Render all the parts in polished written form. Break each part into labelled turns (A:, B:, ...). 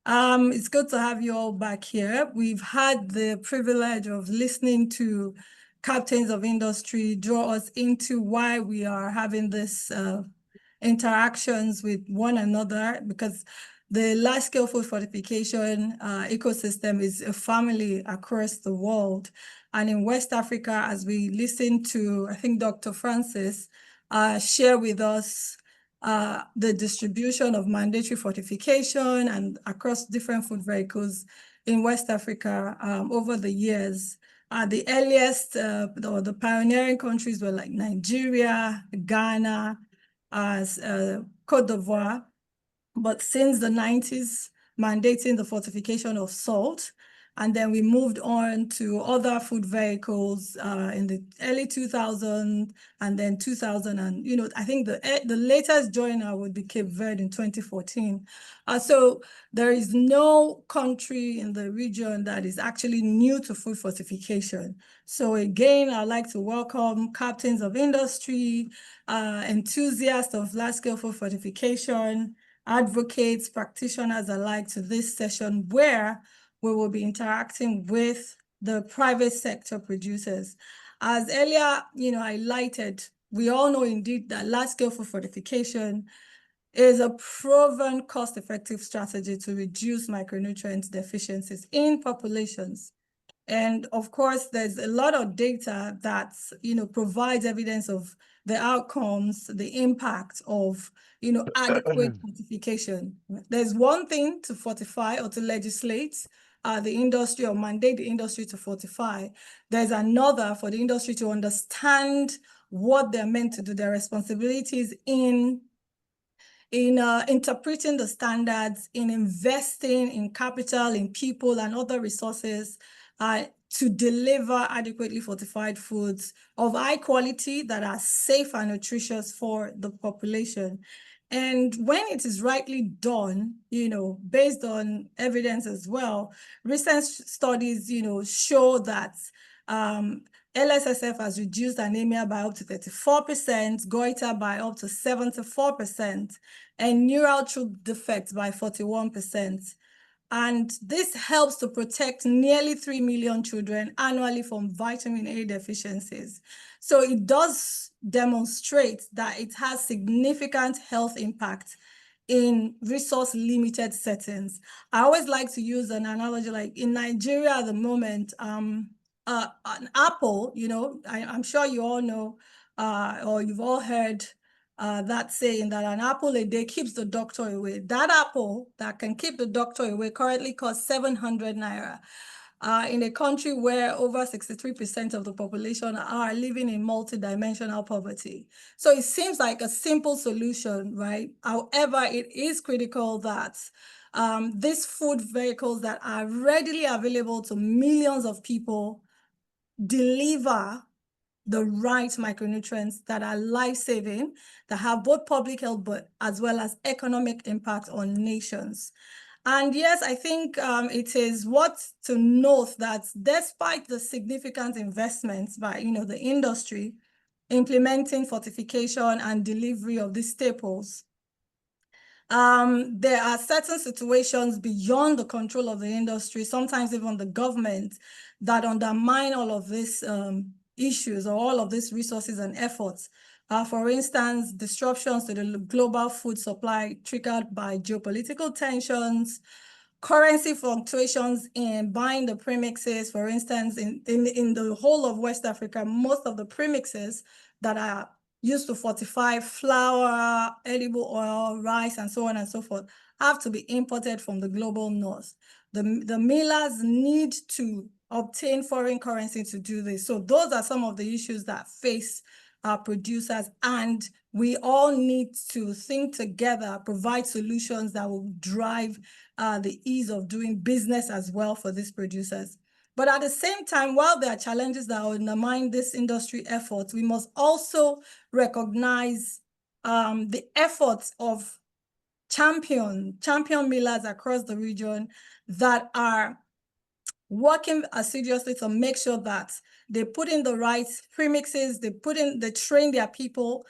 A: It's good to have you all back here. We've had the privilege of listening to captains of industry draw us into why we are having this interactions with one another, because the large-scale food fortification ecosystem is a family across the world. And in West Africa, as we listen to, I think, Dr. Francis share with us the distribution of mandatory fortification and across different food vehicles in West Africa over the years. The earliest or the pioneering countries were like Nigeria, Ghana, Cote d'Ivoire. But since the 90s, mandating the fortification of salt, and then we moved on to other food vehicles in the early 2000s and then 2000. And, I think the latest joiner would be Cape Verde in 2014. So there is no country in the region that is actually new to food fortification. So again, I'd like to welcome captains of industry, enthusiasts of large-scale food fortification, advocates, practitioners alike to this session where we will be interacting with the private sector producers. As earlier, highlighted, we all know indeed that large-scale food fortification is a proven cost-effective strategy to reduce micronutrient deficiencies in populations. And of course, there's a lot of data that, provides evidence of the outcomes, the impact of, adequate fortification. There's one thing to fortify or to legislate the industry or mandate the industry to fortify. There's another for the industry to understand what they're meant to do, their responsibilities in interpreting the standards, in investing in capital, in people and other resources to deliver adequately fortified foods of high quality that are safe and nutritious for the population. And when it is rightly done, based on evidence as well, recent studies, show that LSSF has reduced anemia by up to 34%, goiter by up to 74%, and neural tube defects by 41%. And this helps to protect nearly 3 million children annually from vitamin A deficiencies. So it does demonstrate that it has significant health impact in resource-limited settings. I always like to use an analogy, like in Nigeria at the moment, an apple, I'm sure you all know, or you've all heard that saying that an apple a day keeps the doctor away. That apple that can keep the doctor away currently costs 700 naira. In a country where over 63% of the population are living in multidimensional poverty. So it seems like a simple solution, right? However, it is critical that these food vehicles that are readily available to millions of people deliver the right micronutrients that are life-saving, that have both public health, but as well as economic impact on nations. And yes, I think it is worth to note that despite the significant investments by the industry implementing fortification and delivery of these staples, there are certain situations beyond the control of the industry, sometimes even the government, that undermine all of these issues or all of these resources and efforts. For instance, disruptions to the global food supply triggered by geopolitical tensions, currency fluctuations in buying the premixes. For instance, in the whole of West Africa, most of the premixes that are used to fortify flour, edible oil, rice, and so on and so forth, have to be imported from the global north. The millers need to obtain foreign currency to do this. So those are some of the issues that face our producers, and we all need to think together, provide solutions that will drive the ease of doing business as well for these producers. But at the same time, while there are challenges that undermine this industry efforts, we must also recognize the efforts of champion millers across the region that are working assiduously to make sure that they put in the right premixes, they train their people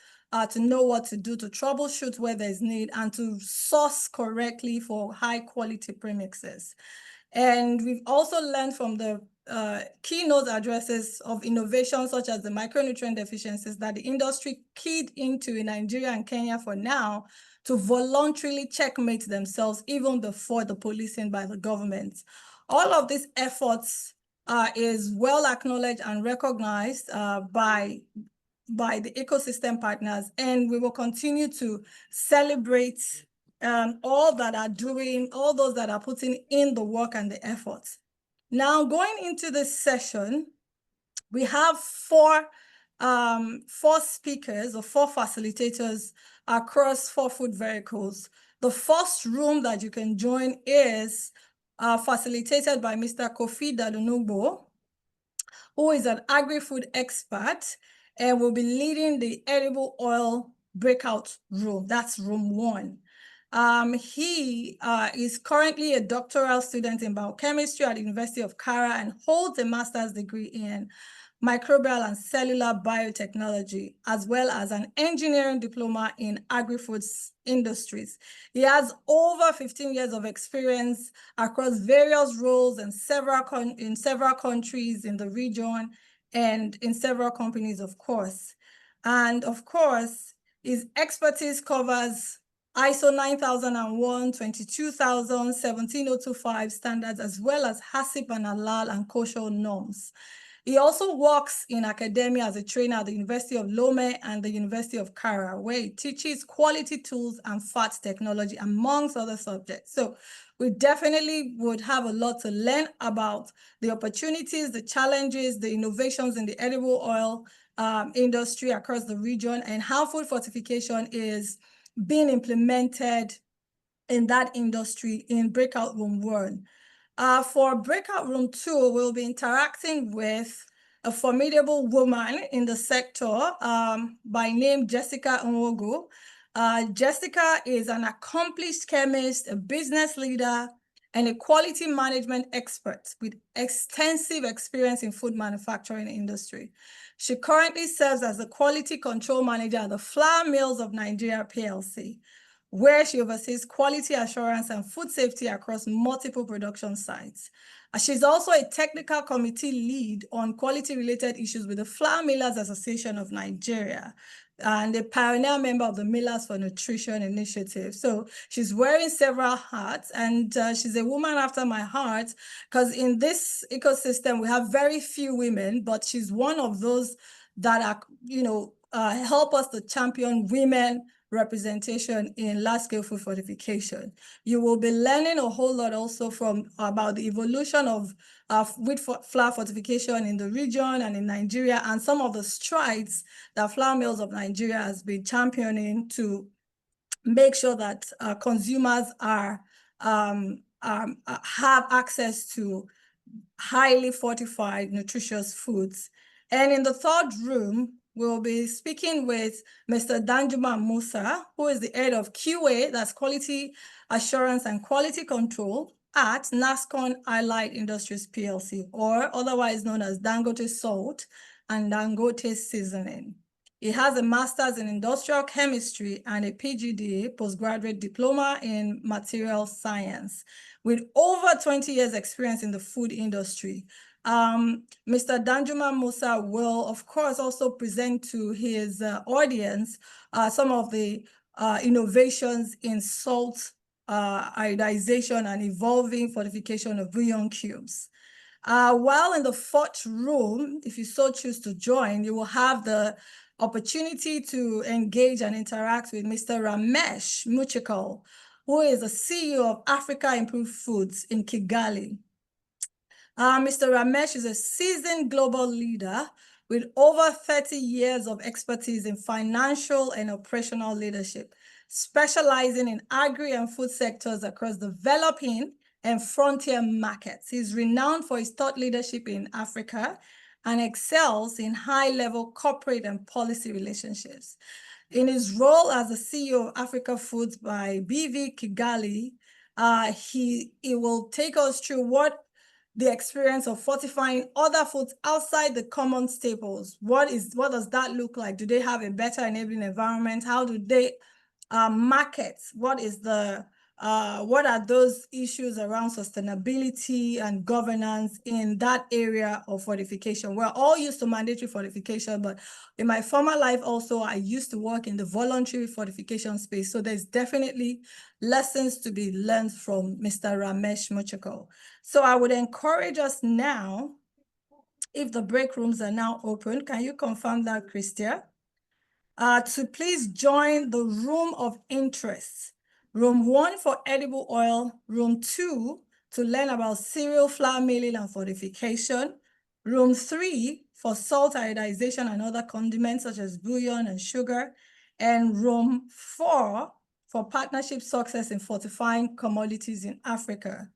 A: to know what to do, to troubleshoot where there's need, and to source correctly for high quality premixes. And we've also learned from the keynote addresses of innovations such as the micronutrient deficiencies that the industry keyed into in Nigeria and Kenya for now to voluntarily checkmate themselves even before the policing by the government. All of these efforts is well acknowledged and recognized by the ecosystem partners, and we will continue to celebrate all that are doing, all those that are putting in the work and the efforts. Now, going into this session, we have four speakers or four facilitators across 4 food verticals. The first room that you can join is facilitated by Mr. Kofi Dalunugbo, who is an agri-food expert and will be leading the edible oil breakout room. That's room 1. He is currently a doctoral student in biochemistry at the University of Kara and holds a master's degree in microbial and cellular biotechnology, as well as an engineering diploma in agri-foods industries. He has over 15 years of experience across various roles in several countries in the region and in several companies, of course. And of course, his expertise covers ISO 9001, 22000, 17025 standards, as well as HACCP and halal and kosher norms. He also works in academia as a trainer at the University of Lome and the University of Kara, where he teaches quality tools and fat technology, amongst other subjects. So we definitely would have a lot to learn about the opportunities, the challenges, the innovations in the edible oil industry across the region, and how food fortification is being implemented in that industry in Breakout Room 1. For Breakout Room 2, we'll be interacting with a formidable woman in the sector by name Jessica Nwogu. Jessica is an accomplished chemist, a business leader, and a quality management expert with extensive experience in food manufacturing industry. She currently serves as the quality control manager at the Flour Mills of Nigeria PLC, where she oversees quality assurance and food safety across multiple production sites. She's also a technical committee lead on quality-related issues with the Flour Millers Association of Nigeria and a pioneer member of the Millers for Nutrition Initiative. So she's wearing several hats, and she's a woman after my heart, because in this ecosystem, we have very few women, but she's one of those that are, help us to champion women representation in large-scale food fortification. You will be learning a whole lot also about the evolution of wheat flour fortification in the region and in Nigeria, and some of the strides that Flour Mills of Nigeria has been championing to make sure that consumers have access to highly fortified, nutritious foods. And in the third room, we'll be speaking with Mr. Danjuma Musa, who is the head of QA, that's Quality Assurance and Quality Control at NASCON Allied Industries PLC, or otherwise known as Dangote Salt and Dangote Seasoning. He has a master's in industrial chemistry and a PGD, postgraduate diploma in material science, with over 20 years experience in the food industry. Mr. Danjuma Musa will, of course, also present to his audience some of the innovations in salt iodization and evolving fortification of bouillon cubes. While in the fourth room, if you so choose to join, you will have the opportunity to engage and interact with Mr. Ramesh Muchikal, who is the CEO of Africa Improved Foods in Kigali. Mr. Ramesh is a seasoned global leader with over 30 years of expertise in financial and operational leadership, specializing in agri and food sectors across developing and frontier markets. He's renowned for his thought leadership in Africa and excels in high-level corporate and policy relationships. In his role as the CEO of Africa Foods by BV Kigali, he will take us through what the experience of fortifying other foods outside the common staples. What does that look like? Do they have a better enabling environment? How do they market? What are those issues around sustainability and governance in that area of fortification? We're all used to mandatory fortification, but in my former life also, I used to work in the voluntary fortification space. So there's definitely lessons to be learned from Mr. Ramesh Muchako. So I would encourage us now, if the break rooms are now open, can you confirm that, Christia? To please join the room of interest. Room 1 for edible oil, room 2 to learn about cereal flour milling and fortification, room 3 for salt iodization and other condiments such as bouillon and sugar, and room 4 for partnership success in fortifying commodities in Africa.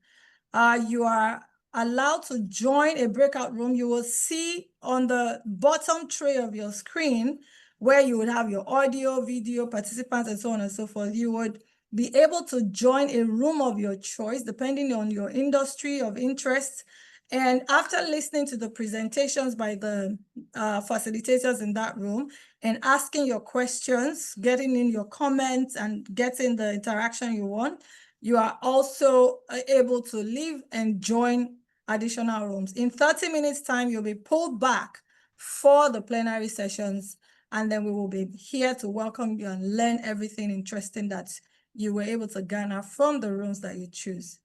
A: You are allowed to join a breakout room. You will see on the bottom tray of your screen where you would have your audio, video, participants, and so on and so forth. You would be able to join a room of your choice, depending on your industry of interest. And after listening to the presentations by the facilitators in that room and asking your questions, getting in your comments and getting the interaction you want, you are also able to leave and join additional rooms. In 30 minutes time, you'll be pulled back for the plenary sessions, and then we will be here to welcome you and learn everything interesting that you were able to garner from the rooms that you choose.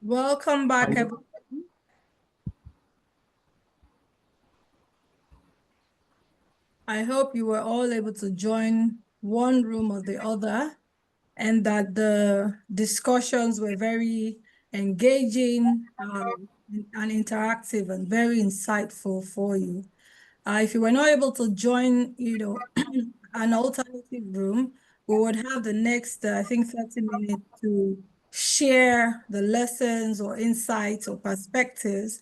A: Welcome back, everyone. I hope you were all able to join one room or the other, and that the discussions were very engaging and interactive and very insightful for you. If you were not able to join, an alternative room, we would have the next, I think, 30 minutes to share the lessons or insights or perspectives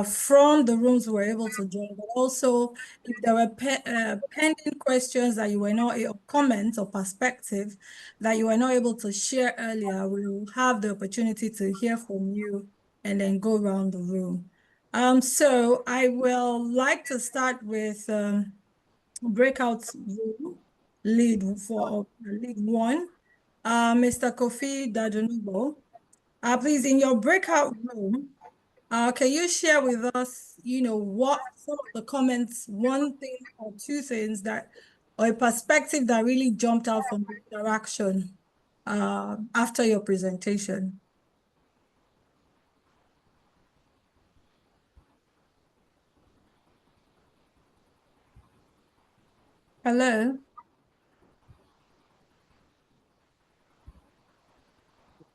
A: from the rooms we were able to join, but also if there were pending questions that you were not, or comments or perspective that you were not able to share earlier, we will have the opportunity to hear from you and then go around the room. So I will like to start with breakout room lead 1, Mr. Kofi Dadunubo. Please, in your breakout room, can you share with us, what some of the comments, one thing or two things that, or a perspective that really jumped out from the interaction after your presentation? Hello?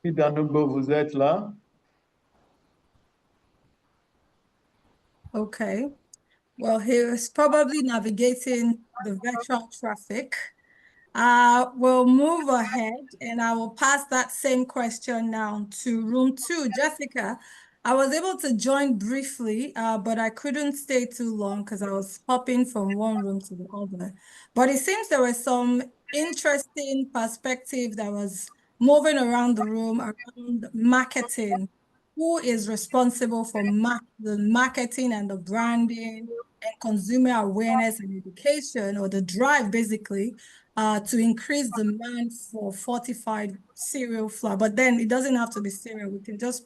B: Danubo, vous êtes là?
A: Okay. Well, he was probably navigating the virtual traffic. We'll move ahead and I will pass that same question now to room 2. Jessica, I was able to join briefly, but I couldn't stay too long because I was hopping from one room to the other. But it seems there was some interesting perspective that was moving around the room around marketing. Who is responsible for the marketing and the branding and consumer awareness and education, or the drive basically, to increase demand for fortified cereal flour? But then it doesn't have to be cereal. We can just,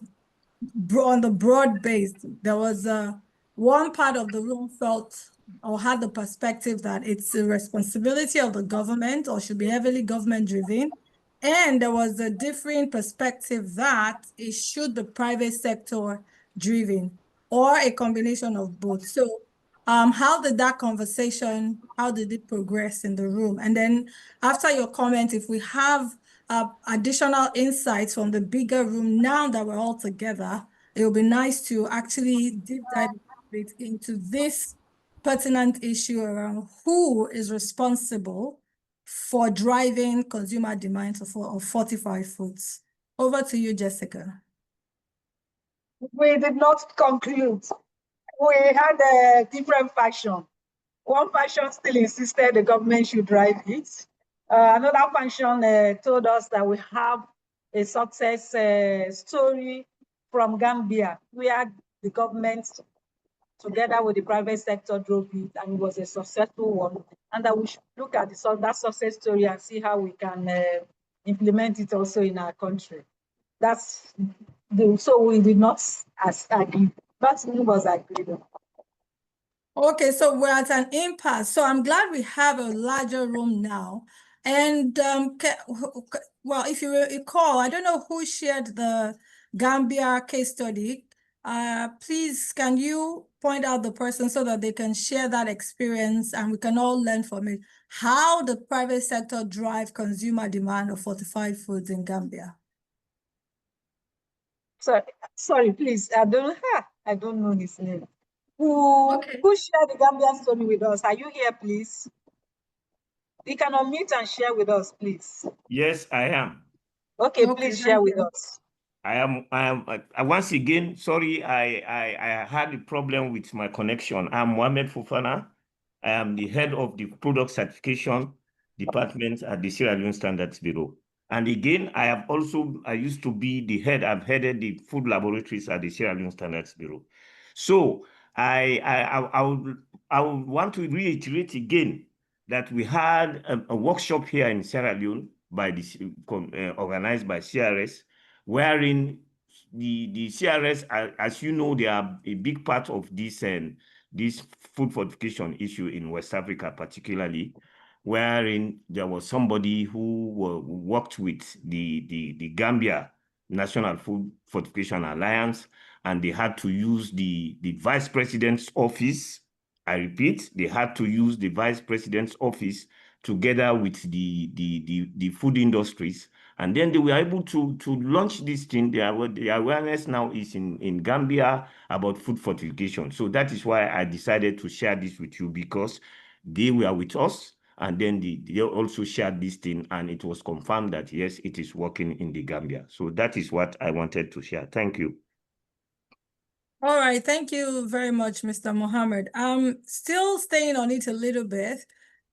A: on the broad base, there was one part of the room felt or had the perspective that it's a responsibility of the government or should be heavily government driven. And there was a different perspective that it should be private sector driven or a combination of both. So how did that conversation, how did it progress in the room? And then after your comment, if we have additional insights from the bigger room now that we're all together, it would be nice to actually deep dive a bit into this pertinent issue around who is responsible for driving consumer demand of fortified foods. Over to you, Jessica.
C: We did not conclude. We had a different faction. One faction still insisted the government should drive it. Another function told us that we have a success story from Gambia, where the government, together with the private sector, drove it, and it was a successful one. And that we should look at that success story and see how we can implement it also in our country. So we did not agree. Nothing was agreed on.
A: Okay, so we're at an impasse. So I'm glad we have a larger room now. And well, if you recall, I don't know who shared the Gambia case study. Please, can you point out the person so that they can share that experience and we can all learn from it? How the private sector drive consumer demand of fortified foods in Gambia?
C: Sorry, please. I don't know his name. Who shared the Gambian story with us? Are you here, please? You can unmute and share with us, please.
D: Yes, I am.
C: Okay, please share with us.
D: I am. Once again, sorry, I had a problem with my connection. I'm Mohamed Fofana. I am the head of the product certification department at the Sierra Leone Standards Bureau. And again, I used to be the head, I've headed the food laboratories at the Sierra Leone Standards Bureau. So I would want to reiterate again that we had a workshop here in Sierra Leone organized by CRS, wherein the CRS, as you know, they are a big part of this food fortification issue in West Africa, particularly, wherein there was somebody who worked with the Gambia National Food Fortification Alliance, and they had to use the vice president's office. I repeat, they had to use the vice president's office together with the food industries. And then they were able to launch this thing. The awareness now is in Gambia about food fortification. So that is why I decided to share this with you, because they were with us, and then they also shared this thing, and it was confirmed that, yes, it is working in the Gambia. So that is what I wanted to share. Thank you.
A: All right, thank you very much, Mr. Mohammed. Still staying on it a little bit.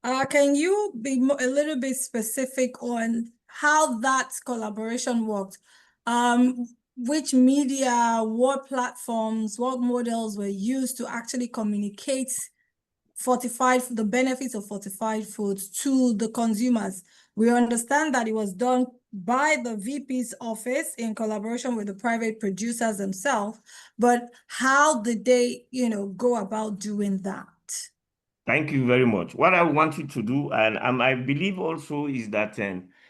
A: Can you be a little bit specific on how that collaboration worked? Which media, what platforms, what models were used to actually communicate the benefits of fortified foods to the consumers? We understand that it was done by the VP's office in collaboration with the private producers themselves, but how did they, go about doing that?
D: Thank you very much. What I want you to do, and I believe also, is that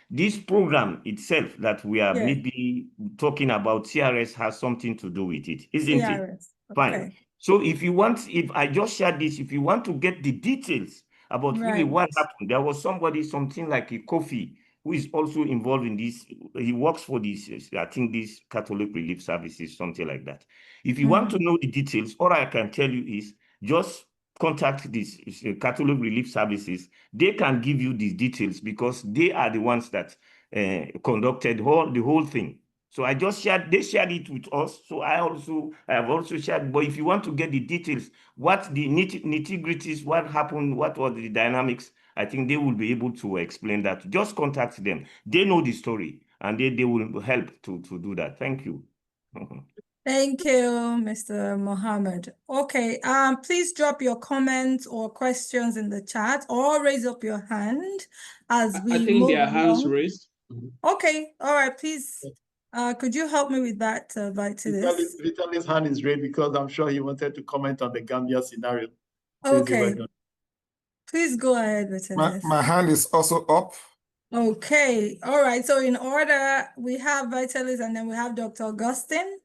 D: this program itself that we are maybe talking about, CRS has something to do with it, isn't it? Fine.
A: Okay.
D: So if I just share this, if you want to get the details about really what happened, there was something like a Kofi, who is also involved in this. He works for this, I think, this Catholic Relief Services, something like that. If you want to know the details, all I can tell you is just contact this Catholic Relief Services. They can give you these details, because they are the ones that conducted the whole thing. So they shared it with us. So I have also shared. But if you want to get the details, what the nitty-gritties, what happened, what were the dynamics, I think they will be able to explain that. Just contact them. They know the story, and they will help to do that. Thank you.
A: Thank you, Mr. Mohammed. Okay, please drop your comments or questions in the chat, or raise up your hand as we
E: I think there are hands raised.
A: Okay, all right, please. Could you help me with that, Vitalis?
B: Vitalis' hand is raised because I'm sure he wanted to comment on the Gambia scenario.
A: Okay. Please go ahead, Vitalis.
F: My hand is also up.
A: Okay, all right. So in order, we have Vitalis, and then we have Dr. Augustine.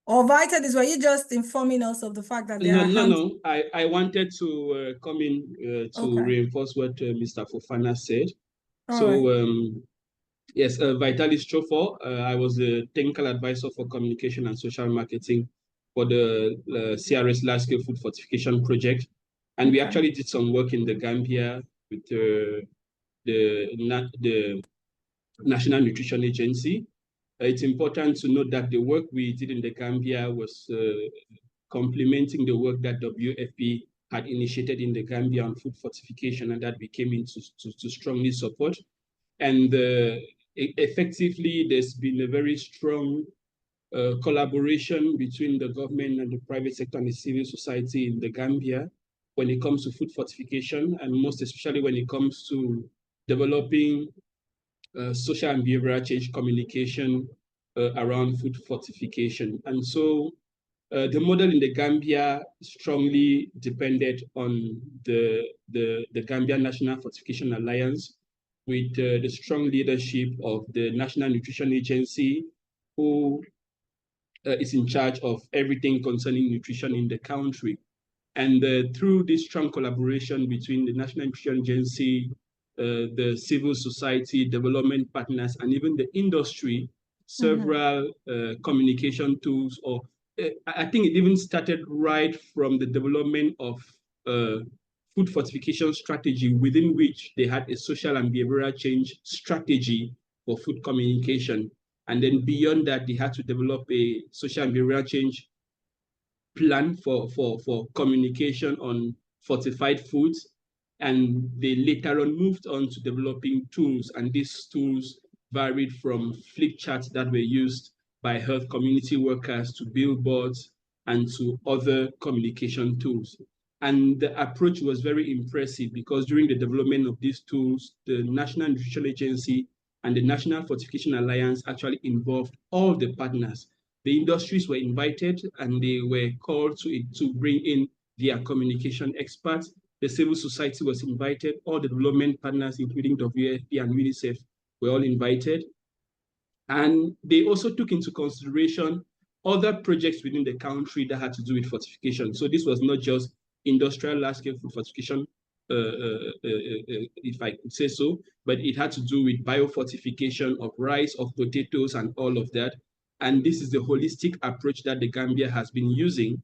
A: Or Vitalis, were you just informing us of the fact that there are hands?
E: No. I wanted to come in to reinforce what Mr. Fofana said. Yes, Vitalis Chofo. I was the technical advisor for communication and social marketing for the CRS large-scale food fortification project. And we actually did some work in the Gambia with the National Nutrition Agency. It's important to note that the work we did in the Gambia was complementing the work that WFP had initiated in the Gambia on food fortification, and that we came in to strongly support. And effectively, there's been a very strong collaboration between the government and the private sector and the civil society in the Gambia when it comes to food fortification, and most especially when it comes to developing social and behavioral change communication around food fortification. And so the model in the Gambia strongly depended on the Gambia National Fortification Alliance, with the strong leadership of the National Nutrition Agency, who is in charge of everything concerning nutrition in the country. And through this strong collaboration between the National Nutrition Agency, the civil society, development partners, and even the industry, several communication tools, or I think it even started right from the development of food fortification strategy, within which they had a social and behavioral change strategy for food communication. And then beyond that, they had to develop a social and behavioral change plan for communication on fortified foods. And they later on moved on to developing tools. And these tools varied from flip charts that were used by health community workers to billboards and to other communication tools. And the approach was very impressive, because during the development of these tools, the National Nutrition Agency and the National Fortification Alliance actually involved all the partners. The industries were invited and they were called to bring in their communication experts. The civil society was invited. All the development partners, including WFP and UNICEF, were all invited. And they also took into consideration other projects within the country that had to do with fortification. So this was not just industrial large-scale food fortification, if I could say so, but it had to do with biofortification of rice, of potatoes, and all of that. And this is the holistic approach that the Gambia has been using,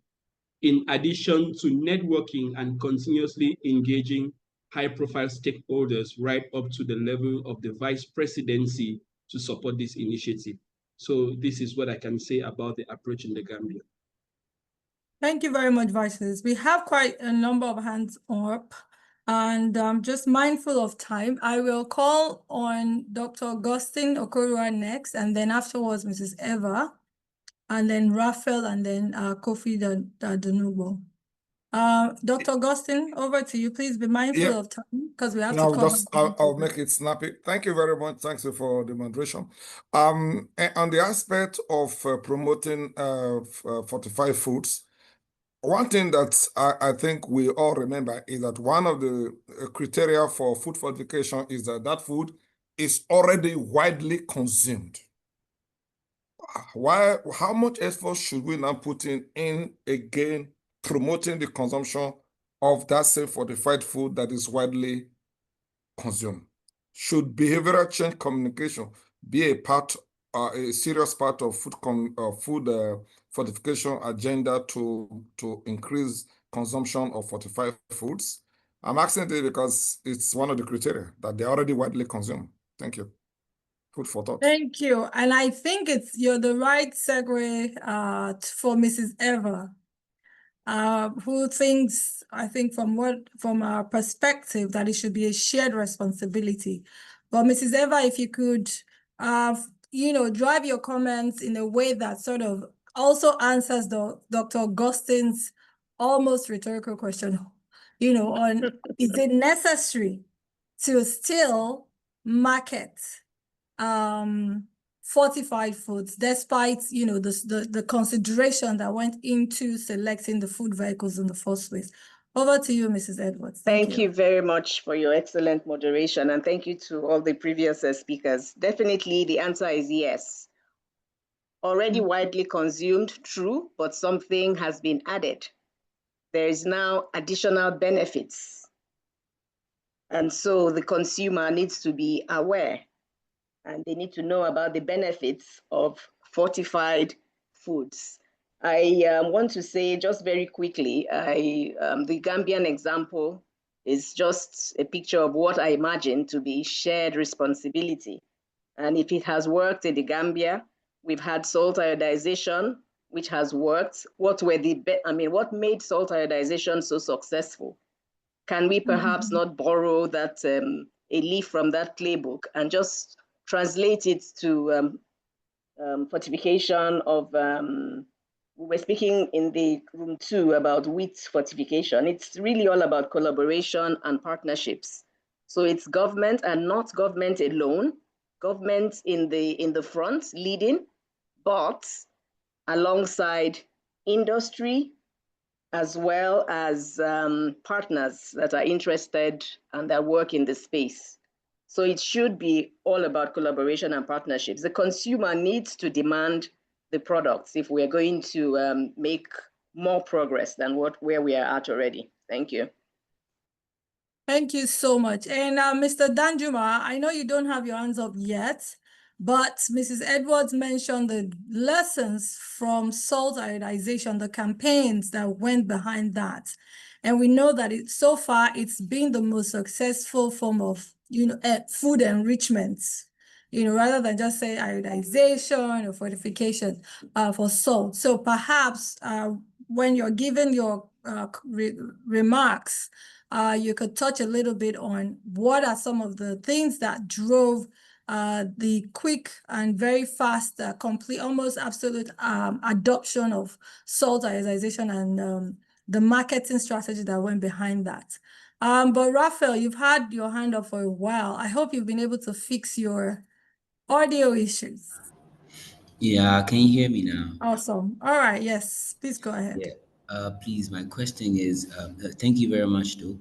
E: in addition to networking and continuously engaging high-profile stakeholders right up to the level of the vice presidency to support this initiative. So this is what I can say about the approach in the Gambia.
A: Thank you very much, Vices. We have quite a number of hands up, and just mindful of time, I will call on Dr. Augustine Okorua next, and then afterwards, Mrs. Eva, and then Raphael, and then Kofi Danubo. Dr. Augustine, over to you. Please be mindful of time, because we have to cover.
F: I'll make it snappy. Thank you very much. Thanks for the moderation. On the aspect of promoting fortified foods, one thing that I think we all remember is that one of the criteria for food fortification is that that food is already widely consumed. How much effort should we now put in again promoting the consumption of that same fortified food that is widely consumed? Should behavioral change communication be a serious part of food fortification agenda to increase consumption of fortified foods? I'm asking this because it's one of the criteria that they're already widely consumed. Thank you. Food for thought.
A: Thank you. And I think you're the right segue for Mrs. Eva, who thinks, I think from our perspective, that it should be a shared responsibility. But Mrs. Eva, if you could, drive your comments in a way that sort of also answers Dr. Augustine's almost rhetorical question, on is it necessary to still market fortified foods, despite the consideration that went into selecting the food vehicles in the first place. Over to you, Mrs. Edwards.
G: Thank you very much for your excellent moderation, and thank you to all the previous speakers. Definitely the answer is yes. Already widely consumed, true, but something has been added. There is now additional benefits. And so the consumer needs to be aware, and they need to know about the benefits of fortified foods. I want to say just very quickly, the Gambian example is just a picture of what I imagine to be shared responsibility. And if it has worked in the Gambia, we've had salt iodization, which has worked? What were what made salt iodization so successful? Can we perhaps not borrow that a leaf from that playbook and just translate it to fortification of, we were speaking in the room 2 about wheat fortification. It's really all about collaboration and partnerships. So it's government and not government alone, government in the front leading, but alongside industry, as well as partners that are interested and that work in the space. So it should be all about collaboration and partnerships. The consumer needs to demand the products if we're going to make more progress than where we are at already. Thank you.
A: Thank you so much. And Mr. Danjuma, I know you don't have your hands up yet, but Mrs. Edwards mentioned the lessons from salt iodization, the campaigns that went behind that. And we know that so far it's been the most successful form of, food enrichment, rather than just say iodization or fortification for salt. So perhaps when you're given your remarks, you could touch a little bit on what are some of the things that drove the quick and very fast, complete, almost absolute adoption of salt iodization and the marketing strategy that went behind that. But Raphael, you've had your hand up for a while. I hope you've been able to fix your audio issues.
H: Yeah, can you hear me now?
A: Awesome. All right. Yes, please go ahead.
H: Yeah. Please, my question is, thank you very much, though.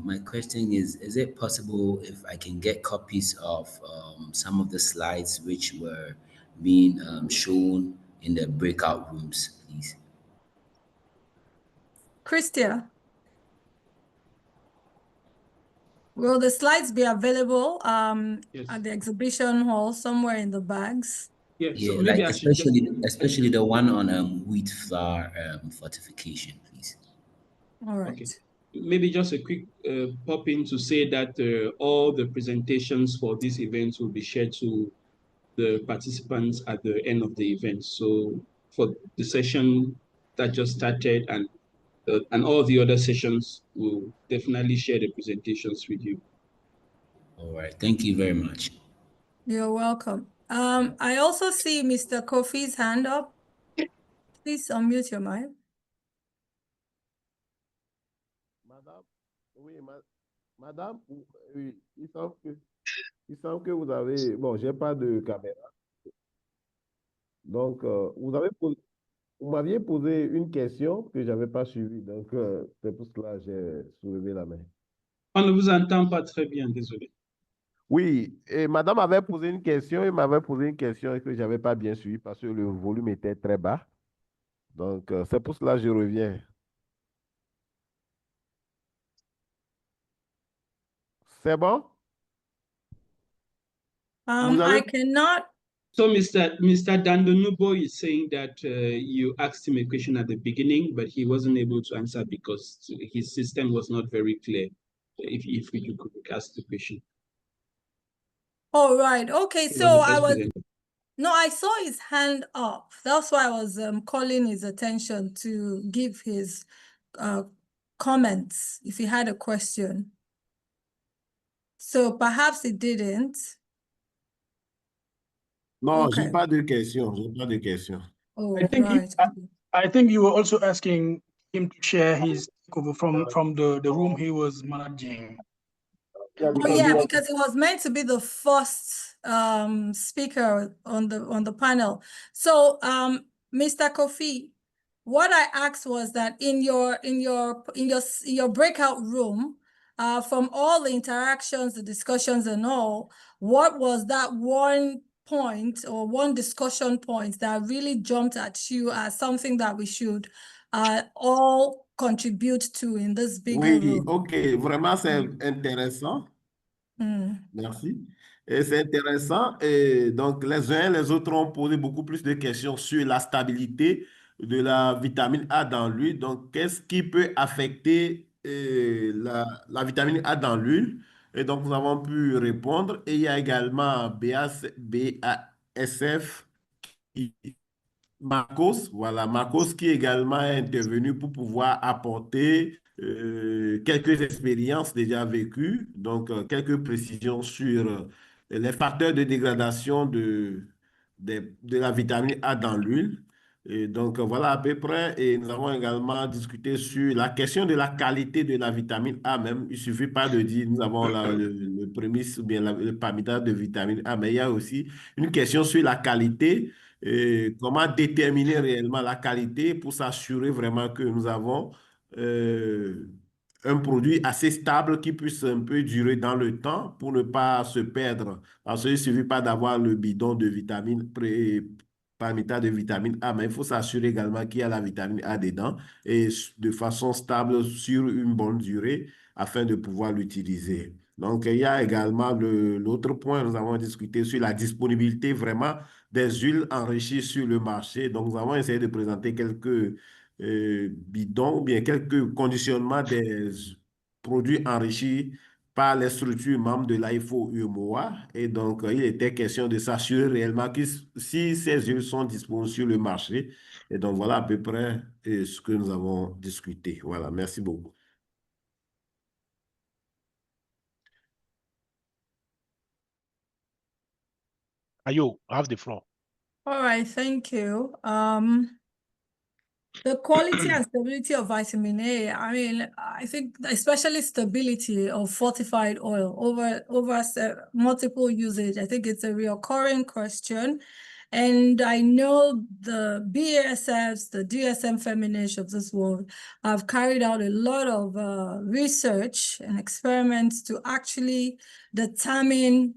H: My question is it possible if I can get copies of some of the slides which were being shown in the breakout rooms, please?
A: Christia, will the slides be available
E: Yes.
A: at the exhibition hall somewhere in the bags?
E: Yeah, so
H: Yeah,
E: maybe
H: like
E: I should just...
H: especially the one on wheat flour fortification, please.
A: All right.
E: Okay. Maybe just a quick pop in to say that all the presentations for this event will be shared to the participants at the end of the event. So for the session that just started and all the other sessions, we'll definitely share the presentations with you.
H: All right. Thank you very much.
A: You're welcome. I also see Mr. Kofi's hand up. Please unmute your mic.
I: Madame, oui, madame, oui, il semble que vous avez, bon, j'ai pas de caméra. Donc, vous m'aviez posé une question que j'avais pas suivie. Donc, c'est pour cela que j'ai soulevé la main.
E: On ne vous entend pas très bien, désolé.
I: Oui, et madame avait posé une question, il m'avait posé une question que j'avais pas bien suivi parce que le volume était très bas. Donc, c'est pour cela que je reviens. C'est bon?
A: I cannot.
E: So Mr. Dandonubo is saying that you asked him a question at the beginning, but he wasn't able to answer because his system was not very clear. If you could ask the question.
A: Oh, right. Okay,
E: He
A: so
E: was
A: I saw his hand up. That's why I was calling his attention to give his comments if he had a question. So perhaps he didn't.
I: Non,
A: Okay.
I: j'ai pas de questions. J'ai pas de questions.
A: Oh,
B: I think
A: right.
B: I think you were also asking him to share his takeover from the room he was managing.
I: Yeah,
A: Oh yeah, because it was meant to be the first speaker on the panel. So Mr. Kofi, what I asked was that in your breakout room, from all the interactions, the discussions and all, what was that one point or one discussion point that really jumped at you as something that we should all contribute to in this bigger
I: Oui,
A: room?
I: ok, vraiment c'est intéressant. Merci. Et c'est intéressant. Et donc, les uns et les autres ont posé beaucoup plus de questions sur la stabilité de la vitamine A dans l'huile. Donc, qu'est-ce qui peut affecter la vitamine A dans l'huile? Et donc, nous avons pu répondre. Et il y a également BASF qui Marcos, voilà, Marcos qui également est intervenu pour pouvoir apporter quelques expériences déjà vécues, donc quelques précisions sur les facteurs de dégradation de la vitamine A dans l'huile. Et donc voilà à peu près. Et nous avons également discuté sur la question de la qualité de la vitamine A même. Il ne suffit pas de dire nous avons le prémisse ou bien le palmitate de vitamine A, mais il y a aussi une question sur la qualité et comment déterminer réellement la qualité pour s'assurer vraiment que nous avons un produit assez stable qui puisse un peu durer dans le temps pour ne pas se perdre. Parce qu'il ne suffit pas d'avoir le bidon de vitamine palmitate de vitamine A, mais il faut s'assurer également qu'il y a la vitamine A dedans et de façon stable sur une bonne durée afin de pouvoir l'utiliser. Donc, il y a également l'autre point, nous avons discuté sur la disponibilité vraiment des huiles enrichies sur le marché. Donc, nous avons essayé de présenter quelques bidons ou bien quelques conditionnements des produits enrichis par les structures membres de l'AIFO-CEDEAO. Et donc, il était question de s'assurer réellement que si ces huiles sont disponibles sur le marché. Et donc, voilà à peu près ce que nous avons discuté. Voilà, merci beaucoup.
B: Ayo, have the floor.
A: All right, thank you. The quality and stability of vitamin A, I mean, I think especially stability of fortified oil over multiple usage, I think it's a recurring question. And I know the BASFs, the DSM Feminist of this world, have carried out a lot of research and experiments to actually determine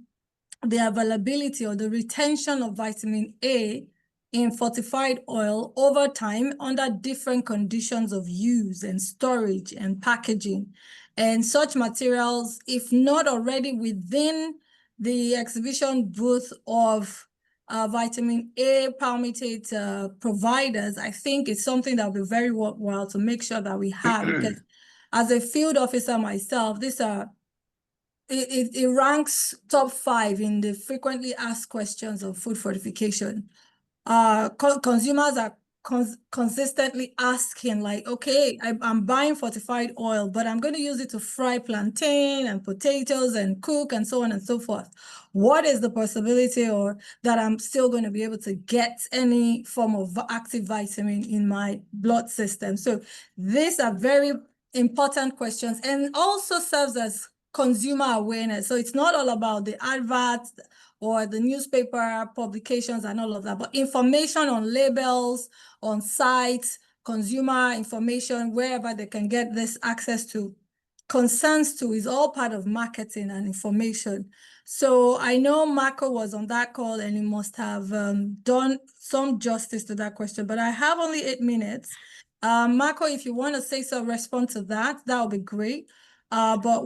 A: the availability or the retention of vitamin A in fortified oil over time under different conditions of use and storage and packaging. And such materials, if not already within the exhibition booth of vitamin A palmitate providers, I think it's something that will be very worthwhile to make sure that we have, because as a field officer myself, these are it ranks top 5 in the frequently asked questions of food fortification. Consumers are consistently asking, like, okay, I'm buying fortified oil, but I'm going to use it to fry plantain and potatoes and cook and so on and so forth. What is the possibility or that I'm still going to be able to get any form of active vitamin in my blood system? So these are very important questions and also serves as consumer awareness. So it's not all about the adverts or the newspaper publications and all of that, but information on labels, on sites, consumer information, wherever they can get this access to, consents to, is all part of marketing and information. So I know Marco was on that call and he must have done some justice to that question, but I have only 8 minutes. Marco, if you want to say so, respond to that, that would be great. But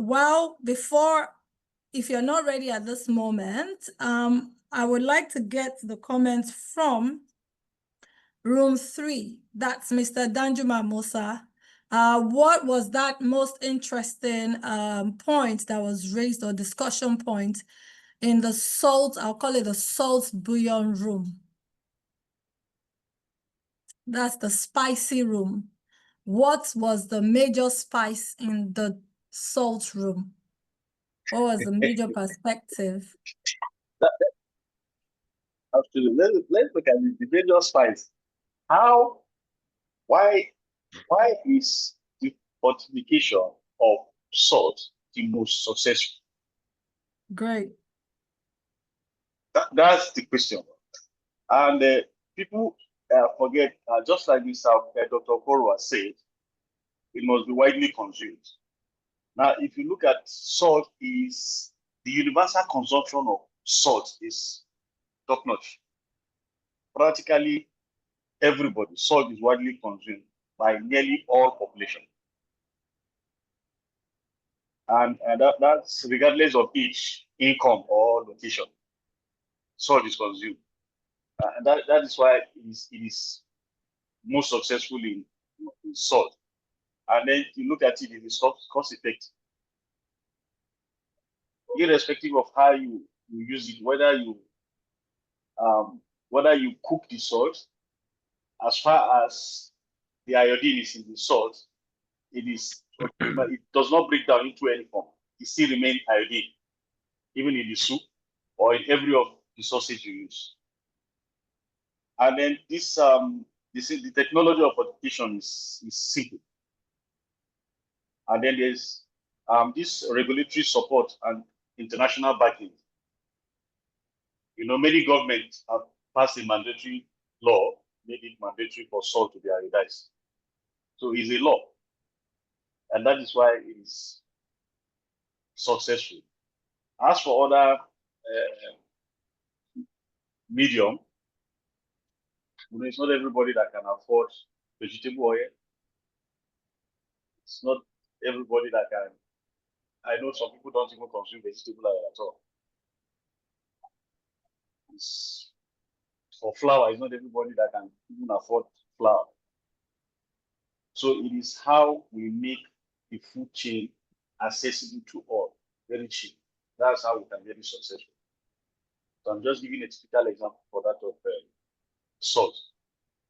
A: if you're not ready at this moment, I would like to get the comments from room 3. That's Mr. Danjuma Musa. What was that most interesting point that was raised, or discussion point, in the salt, I'll call it the salt bouillon room? That's the spicy room. What was the major spice in the salt room? What was the major perspective?
J: Absolutely. Let's look at the major spice. Why is the fortification of salt the most successful?
A: Great.
J: That's the question. And people forget, just like this, Dr. Koro has said, it must be widely consumed. Now, if you look at salt, the universal consumption of salt is top-notch. Practically everybody, salt is widely consumed by nearly all population. And that's regardless of age, income, or location. Salt is consumed. And that is why it is most successful in salt. And then you look at it, it is cost effective. Irrespective of how you use it, whether you cook the salt as far as the iodine is in the salt, it does not break down into any form. It still remains iodine, even in the soup or in every of the sausage you use. And then the technology of fortification is simple. And then there's this regulatory support and international backing. You know, many governments have passed a mandatory law, made it mandatory for salt to be iodized. So it's a law. And that is why it is successful. As for other medium, you know, it's not everybody that can afford vegetable oil. It's not everybody that can. I know some people don't even consume vegetable oil at all. It's for flour, it's not everybody that can even afford flour. So it is how we make the food chain accessible to all, very cheap. That's how we can get it successful. So I'm just giving a typical example for that of salt.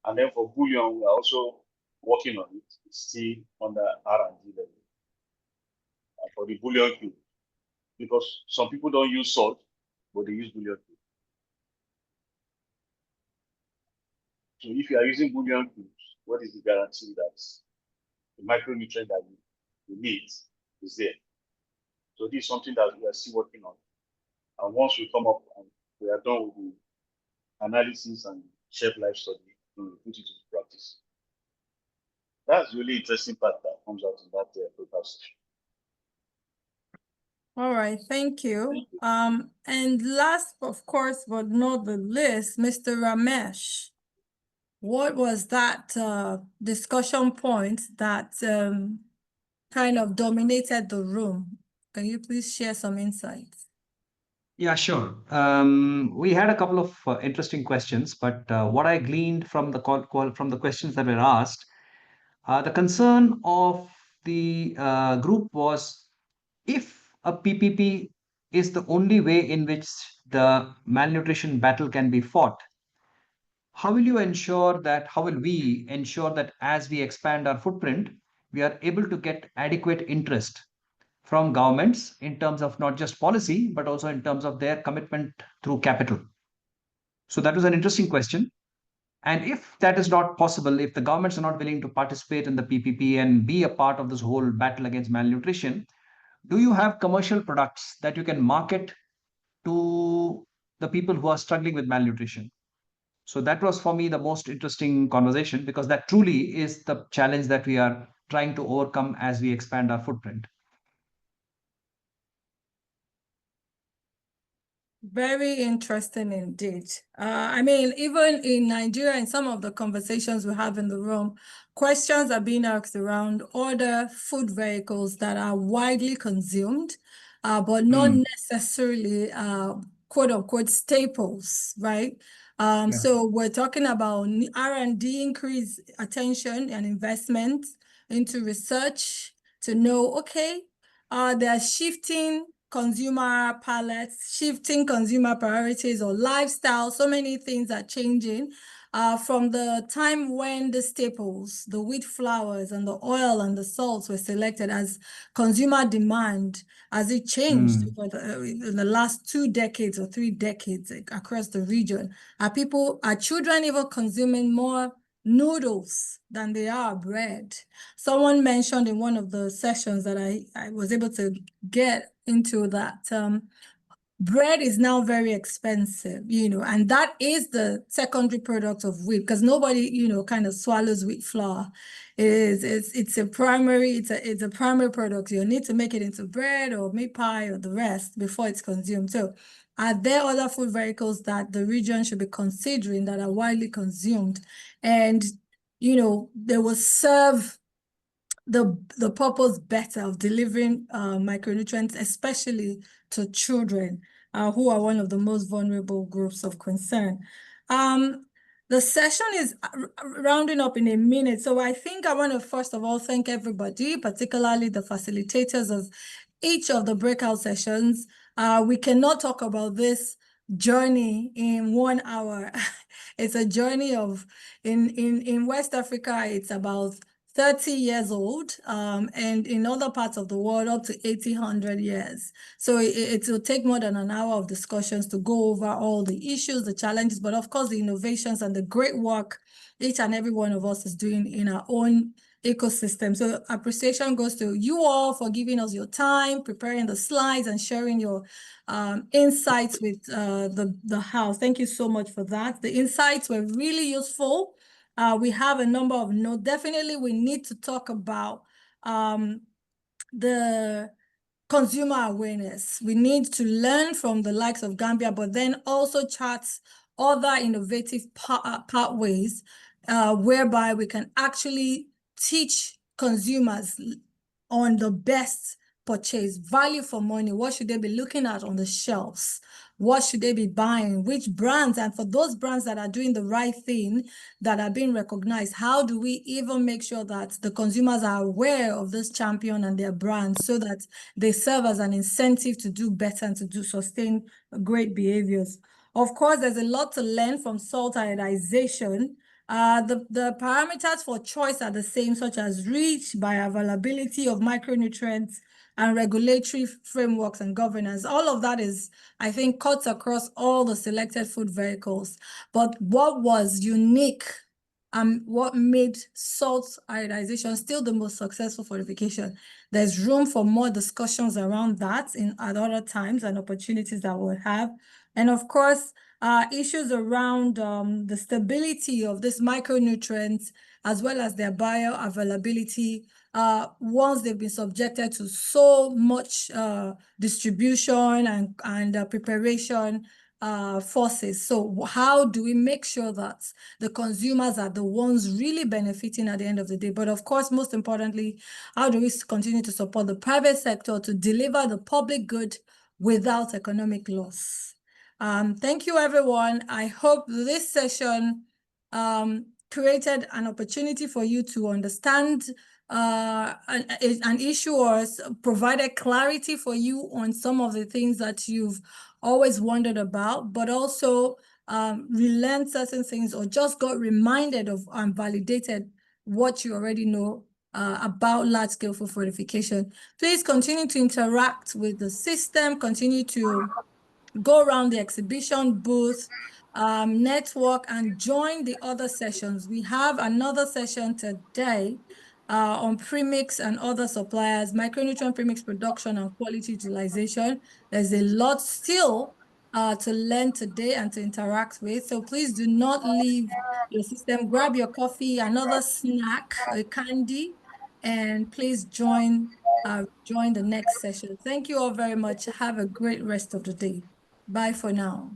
J: And then for bouillon, we're also working on it. It's still under R&D level. For the bouillon cube, because some people don't use salt, but they use bouillon cube. So if you are using bouillon cubes, what is the guarantee that the micronutrient that you need is there? So this is something that we are still working on. And once we come up and we are done with the analysis and shelf life study, we will put it into practice. That's really interesting part that comes out in that paper session.
A: All right, thank you. And last, of course, but not the least, Mr. Ramesh, what was that discussion point that kind of dominated the room? Can you please share some insights?
K: Yeah, sure. We had a couple of interesting questions, but what I gleaned from the from the questions that were asked, the concern of the group was, if a PPP is the only way in which the malnutrition battle can be fought, how will we ensure that as we expand our footprint, we are able to get adequate interest from governments in terms of not just policy, but also in terms of their commitment through capital? So that was an interesting question. And if that is not possible, if the governments are not willing to participate in the PPP and be a part of this whole battle against malnutrition, do you have commercial products that you can market to the people who are struggling with malnutrition? So that was for me the most interesting conversation, because that truly is the challenge that we are trying to overcome as we expand our footprint.
A: Very interesting indeed. I mean, even in Nigeria, in some of the conversations we have in the room, questions are being asked around other food vehicles that are widely consumed, but not necessarily quote unquote staples, right? So we're talking about R&D, increased attention and investment into research to know, okay, they're shifting consumer palettes, shifting consumer priorities or lifestyle. So many things are changing from the time when the staples, the wheat flours and the oil and the salts were selected as consumer demand, as it changed in the last 2 decades or 3 decades across the region. Are children even consuming more noodles than they are bread? Someone mentioned in one of the sessions that I was able to get into that bread is now very expensive, and that is the secondary product of wheat, because nobody, kind of swallows wheat flour. It's a primary product. You need to make it into bread or meat pie or the rest before it's consumed. So are there other food vehicles that the region should be considering that are widely consumed and, they will serve the purpose better of delivering micronutrients, especially to children who are one of the most vulnerable groups of concern? The session is rounding up in a minute, so I think I want to first of all thank everybody, particularly the facilitators of each of the breakout sessions. We cannot talk about this journey in 1 hour. It's a journey of, in West Africa, it's about 30 years old, and in other parts of the world, up to 80, 100 years. So it will take more than an hour of discussions to go over all the issues, the challenges, but of course, the innovations and the great work each and every one of us is doing in our own ecosystem. So appreciation goes to you all for giving us your time, preparing the slides and sharing your insights with the house. Thank you so much for that. The insights were really useful. We have a number of notes. Definitely, we need to talk about the consumer awareness. We need to learn from the likes of Gambia, but then also chart other innovative pathways whereby we can actually teach consumers on the best purchase, value for money. What should they be looking at on the shelves? What should they be buying? Which brands? And for those brands that are doing the right thing, that are being recognized, how do we even make sure that the consumers are aware of this champion and their brand so that they serve as an incentive to do better and to do sustain great behaviors? Of course, there's a lot to learn from salt iodization. The parameters for choice are the same, such as reach, bioavailability of micronutrients, and regulatory frameworks and governance. All of that is, I think, cuts across all the selected food vehicles. But what was unique, what made salt iodization still the most successful fortification? There's room for more discussions around that at other times and opportunities that we'll have. And of course, issues around the stability of these micronutrients as well as their bioavailability once they've been subjected to so much distribution and preparation forces. So how do we make sure that the consumers are the ones really benefiting at the end of the day? But of course, most importantly, how do we continue to support the private sector to deliver the public good without economic loss? Thank you, everyone. I hope this session created an opportunity for you to understand an issue or provided clarity for you on some of the things that you've always wondered about, but also relearned certain things or just got reminded of and validated what you already know about large-scale food fortification. Please continue to interact with the system, continue to go around the exhibition booth, network, and join the other sessions. We have another session today on premix and other suppliers, micronutrient premix production and quality utilization. There's a lot still to learn today and to interact with. So please do not leave your system. Grab your coffee, another snack, a candy, and please join the next session. Thank you all very much. Have a great rest of the day. Bye for now.